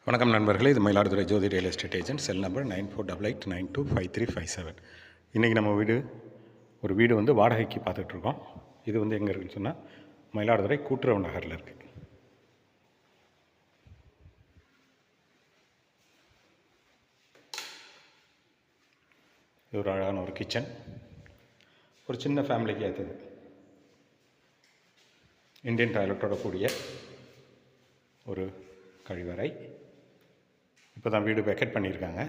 வணக்கம் நண்பர்களே, இது Mayiladuthurai Jothi real estate agent. Cell number 9488925357. இன்றைக்கி நம்ம ஒரு வீடு வந்து வாடகைக்கு பார்த்துட்ருக்கோம். இது வந்து எங்கே இருக்குதுன்னு சொன்னால் மயிலாடுதுறை கூட்டுறவு நகரில் இருக்குது. இது ஒரு அழகான ஒரு கிச்சன், ஒரு சின்ன ஃபேமிலிக்கு ஏற்றது. இந்தியன் டாய்லெட்டோட கூடிய ஒரு கழிவறை. இப்போ தான் வீடு வெக்கேட் பண்ணியிருக்காங்க,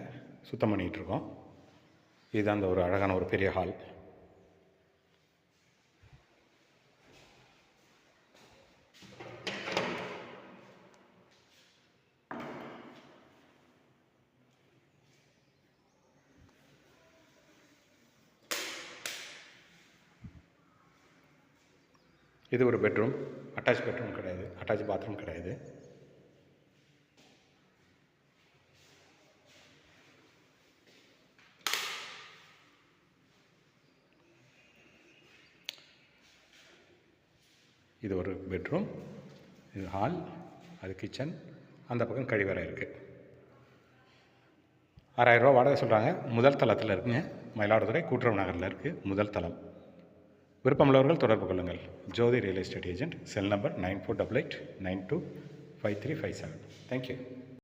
சுத்தம் பண்ணிகிட்ருக்கோம். இதுதான் அந்த ஒரு அழகான ஒரு பெரிய ஹால். இது ஒரு பெட்ரூம். அட்டாச் பெட்ரூம் கிடையாது, அட்டாச் பாத்ரூம் கிடையாது. இது ஒரு பெட்ரூம், இது ஹால், அது கிச்சன், அந்த பக்கம் கழிவறை இருக்குது. 6000 ரூபா வாடகை சொல்கிறாங்க. முதல் தளத்தில் இருக்குங்க, மயிலாடுதுறை கூட்டுறவு நகரில் இருக்குது முதல் தளம். விருப்பமுள்ளவர்கள் தொடர்பு கொள்ளுங்கள். Jothi real estate agent. Cell number 9488925357. Thank you.